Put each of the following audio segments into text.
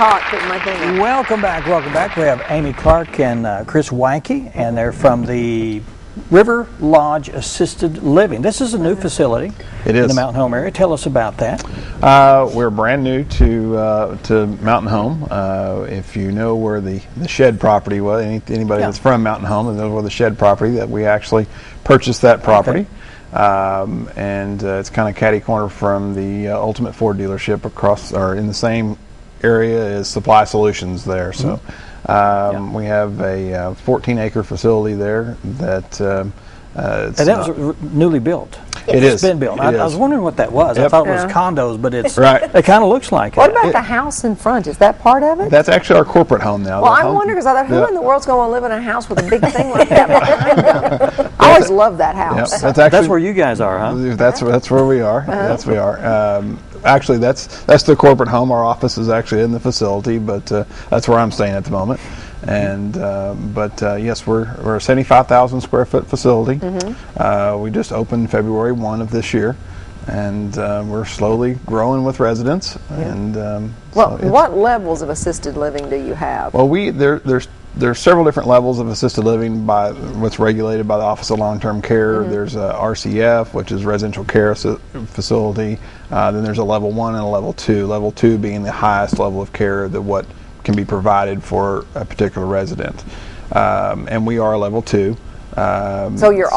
hot putting my thing up. Welcome back. We have Amy Clark and Chris Weiche, and they're from the RiverLodge Assisted Living. This is a new facility in the Mountain Home area. Tell us about that. We're brand new to Mountain Home. If you know where the shed property was, anybody that's from Mountain Home knows where the shed property, that we actually purchased that property. Okay. And it's kind of catty corner from the Ultimate Ford dealership across, or in the same area as Supply Solutions there. So we have a 14-acre facility there that and that was newly built. It's been built. I was wondering what that was. Yep. I thought it was condos, but it's right. It kind of looks like What it. about the house in front? Is that part of it? That's actually our corporate home now. Well, I'm wondering, because I thought, who in the world's going to live in a house with a big thing like that behind them? I always love that house. Yep. That's where you guys are, huh? That's where we are. That's where we are. Actually, that's the corporate home. Our office is actually in the facility, but that's where I'm staying at the moment. And yes, we're a 75,000 square foot facility. We just opened February 1 of this year, and we're slowly growing with residents. And what levels of assisted living do you have? Well, there's several different levels of assisted living by what's regulated by the Office of Long-Term Care. There's a RCF, which is residential care facility. Then there's a level 1 and a level 2. Level 2 being the highest level of care that what can be provided for a particular resident. And we are level 2. So you're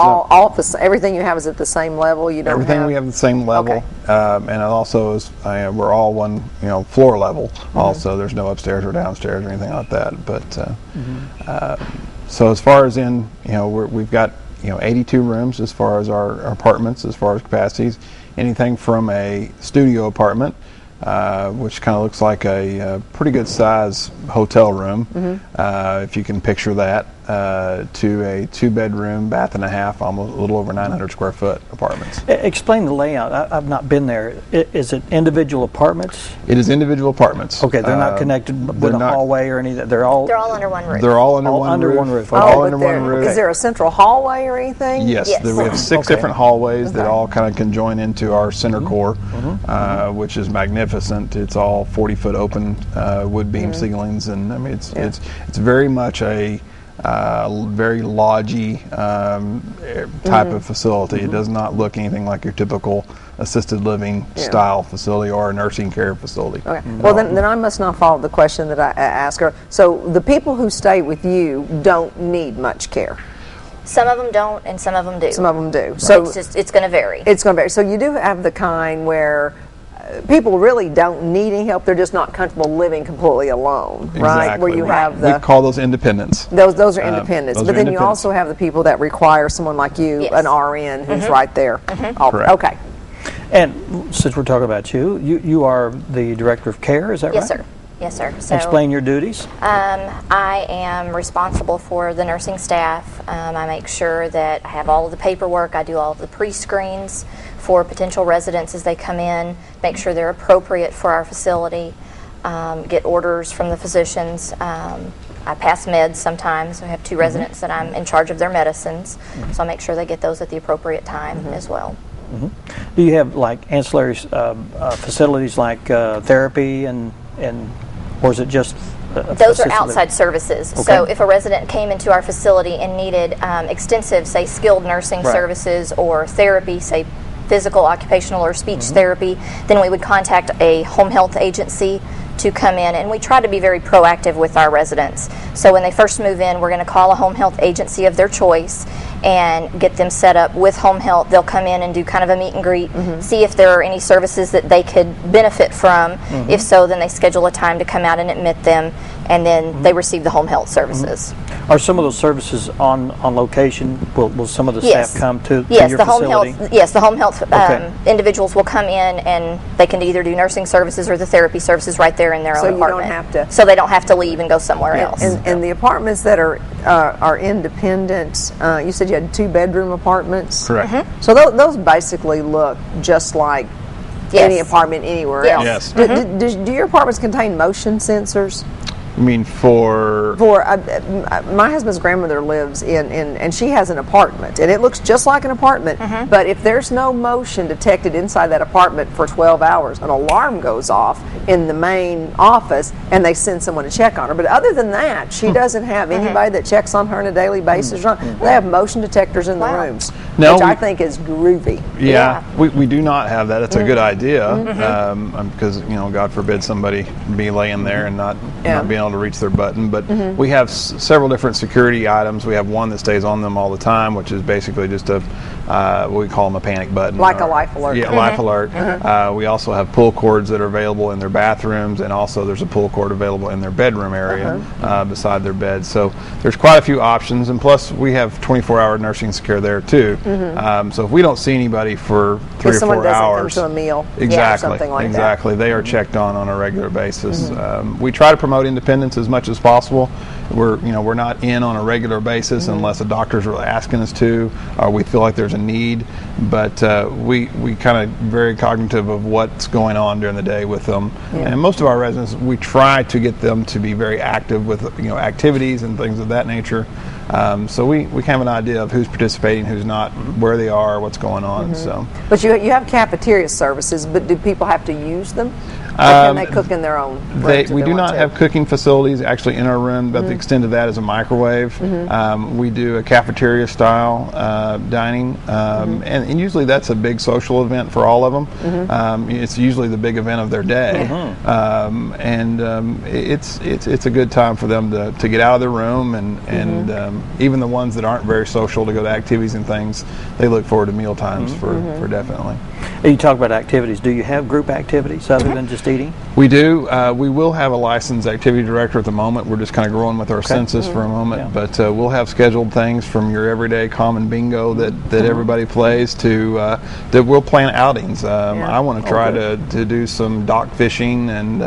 everything you have is at the same level. You don't everything we have at the same level, and it also is we're all one floor level. Also, there's no upstairs or downstairs or anything like that. But so as far as we've got 82 rooms as far as our apartments, as far as capacities. Anything from a studio apartment, which kind of looks like a pretty good size hotel room, if you can picture that, to a 2-bedroom, bath and a half, almost a little over 900 square foot apartments. Explain the layout. I've not been there. Is it individual apartments? It is individual apartments. Okay, they're not connected with a hallway or anything. They're all under one roof. They're all under one roof. All under one roof. Is there a central hallway or anything? Yes. We have 6 different hallways that all kind of conjoin into our center core, which is magnificent. It's all 40-foot open wood beam ceilings, and I mean it's very much a very lodgy type of facility. It does not look anything like your typical assisted living style facility or a nursing care facility. Okay. Well, then I must not follow the question that I asked her. So the people who stay with you don't need much care. Some of them don't, and some of them do. Some of them do. Right. So it's going to vary. It's going to vary. So you do have the kind where people really don't need any help. They're just not comfortable living completely alone, right? Exactly. Where you have we call those independents. Those are independents. But then you also have the people that require someone like you, an RN, who's right there. Correct. Okay. And since we're talking about you are the director of care, is that right? Yes, sir. Yes, sir. So, explain your duties. I am responsible for the nursing staff. I make sure that I have all of the paperwork. I do all of the pre-screens for potential residents as they come in, make sure they're appropriate for our facility, get orders from the physicians. I pass meds sometimes. I have 2 residents that I'm in charge of their medicines, so I make sure they get those at the appropriate time as well. Do you have like ancillary facilities like therapy and or is it just those are outside services. Okay. So if a resident came into our facility and needed extensive, say, skilled nursing services or therapy, say physical, occupational, or speech therapy, then we would contact a home health agency to come in, and we try to be very proactive with our residents. So when they first move in, we're going to call a home health agency of their choice and get them set up with home health. They'll come in and do kind of a meet and greet, see if there are any services that they could benefit from. If so, then they schedule a time to come out and admit them, and then they receive the home health services. Are some of those services on location? Will some of the staff come to your facility? The home health individuals will come in, and they can either do nursing services or the therapy services right there in their own apartment. So they don't have to leave and go somewhere else. And the apartments that are independent, you said you had 2-bedroom apartments? Correct. So those basically look just like any apartment anywhere else. Yes. Do your apartments contain motion sensors? I mean, for my husband's grandmother lives and she has an apartment, and it looks just like an apartment, but if there's no motion detected inside that apartment for 12 hours, an alarm goes off in the main office, and they send someone to check on her. But other than that, she doesn't have anybody that checks on her on a daily basis. They have motion detectors in the rooms, which I think is groovy. Yeah, we do not have that. It's a good idea, because, you know, God forbid somebody be laying there and not being able to reach their button. But we have several different security items. We have one that stays on them all the time, which is basically just a what we call them a panic button, like a life alert. Yeah, life alert. We also have pull cords that are available in their bathrooms, and also there's a pull cord available in their bedroom area beside their bed. So there's quite a few options, and plus we have 24-hour nursing care there too. So if we don't see anybody for 3 or 4 hours, come to a meal, exactly, or something like that. They are checked on a regular basis. We try to promote independence as much as possible. We're not in on a regular basis unless a doctor's really asking us to, or we feel like there's a need. But we kind of very cognitive of what's going on during the day with them. And most of our residents, we try to get them to be very active with activities and things of that nature. So we have an idea of who's participating, who's not, where they are, what's going on. So, but you have cafeteria services, but do people have to use them? Or can they cook in their own rooms? We do not have cooking facilities actually in our room, but the extent of that is a microwave. We do a cafeteria style dining, and usually that's a big social event for all of them. It's usually the big event of their day, and it's a good time for them to get out of their room, and even the ones that aren't very social to go to activities and things, they look forward to meal times for definitely. You talk about activities. Do you have group activities other than just eating? We do. We will have a licensed activity director at the moment. We're just kind of growing with our census for a moment, but we'll have scheduled things from your everyday common bingo that everybody plays to that we'll plan outings. I want to try to do some dock fishing and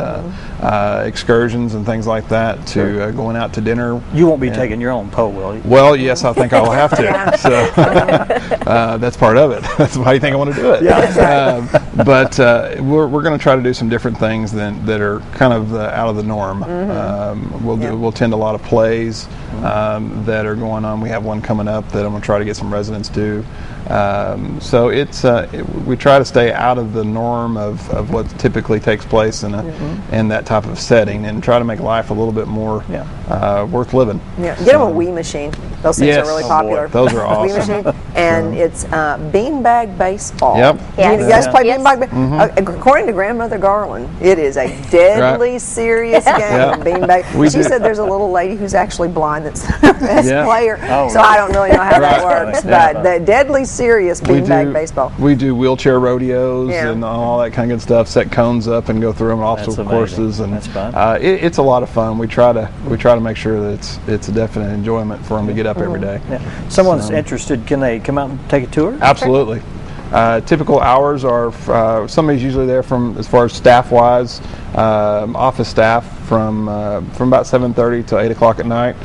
excursions and things like that, to going out to dinner. You won't be taking your own pole, will you? Well, yes, I think I will have to. So that's part of it. That's why you think I want to do it. But we're going to try to do some different things that are kind of out of the norm. We'll attend a lot of plays that are going on. We have one coming up that I'm going to try to get some residents to. So we try to stay out of the norm of what typically takes place in that type of setting, and try to make life a little bit more worth living. Get them a Wii machine. Those things are really popular. Those are awesome. Wii machine, and it's beanbag baseball. Yep. You guys play beanbag? According to Grandmother Garland, it is a deadly serious game. Beanbag. She said there's a little lady who's actually blind that's the best player. So I don't really know how that works, but the deadly serious beanbag baseball. We do wheelchair rodeos and all that kind of good stuff. Set cones up and go through them, obstacle courses, and it's a lot of fun. We try to make sure that it's a definite enjoyment for them to get up every day. Someone's interested. Can they come out and take a tour? Absolutely. Typical hours are somebody's usually there from, as far as staff-wise, office staff from about 7:30 to 8 o'clock at night.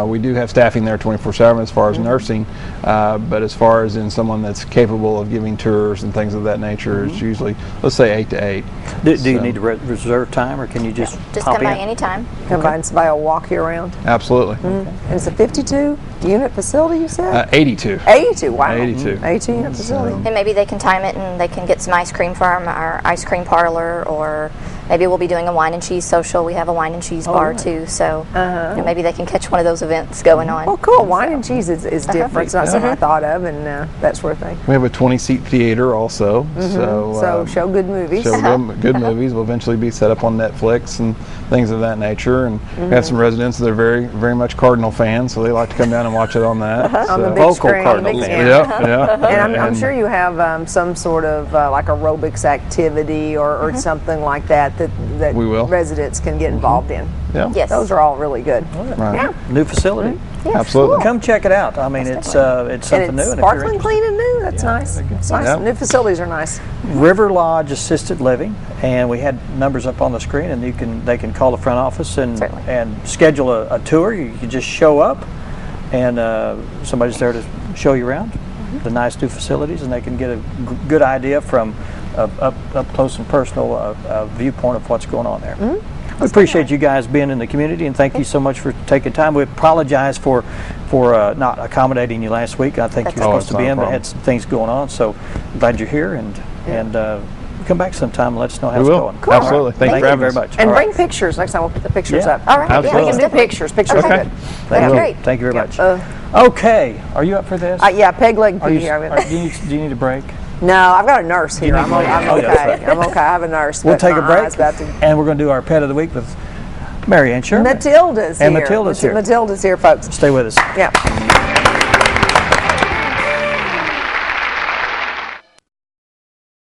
We do have staffing there 24/7 as far as nursing, but as far as in someone that's capable of giving tours and things of that nature, it's usually, let's say, 8 to 8. Do you need to reserve time, or can you just come by anytime? Come by and somebody will walk you around. Absolutely. And it's a 52-unit facility, you said? 82. 82, wow. 82. 82-unit facility. And maybe they can time it and they can get some ice cream from our ice cream parlor, or maybe we'll be doing a wine and cheese social. We have a wine and cheese bar too, so maybe they can catch one of those events going on. Oh, cool. Wine and cheese is different. It's not something I thought of, and that sort of thing. We have a 20-seat theater also. So show good movies. Show good movies. Will eventually be set up on Netflix and things of that nature. And we have some residents that are very, very much Cardinal fans, so they like to come down and watch it on that. On the big vocal screen. Cardinal fan. And I'm sure you have some sort of like aerobics activity or something like that we will. Residents can get involved in. Yeah. Yes. Those are all really good. Right. Yeah. New facility. Yes, Absolutely. cool. Come check it out. I mean, it's something And new. it's And sparkling clean and new. That's nice. It's nice. Yeah. New facilities are nice. RiverLodge Assisted Living, and we had numbers up on the screen, and they can call the front office and schedule a tour. You can just show up, and somebody's there to show you around the nice new facilities, and they can get a good idea from up close and personal viewpoint of what's going on there. We appreciate you guys being in the community, and thank you so much for taking time. We apologize for not accommodating you last week. I think you were supposed to be in, but had some things going on. So glad you're here, and come back sometime and let us know how it's going. Cool. Absolutely. Thank you very much. And bring pictures next time. We'll put the pictures up. All right. Absolutely. We can do pictures. Pictures are good. Thank you very much. Okay. Are you up for this? Yeah, peg leg Do pee you here. need a break? No, I've got a nurse here. I'm okay. I'm okay. I have a nurse. We'll take a my break, eye's about to- and we're going to do our pet of the week with Mary Ann Sherman. Matilda's here. Matilda's here. Matilda's here, folks. Stay with us. Yeah.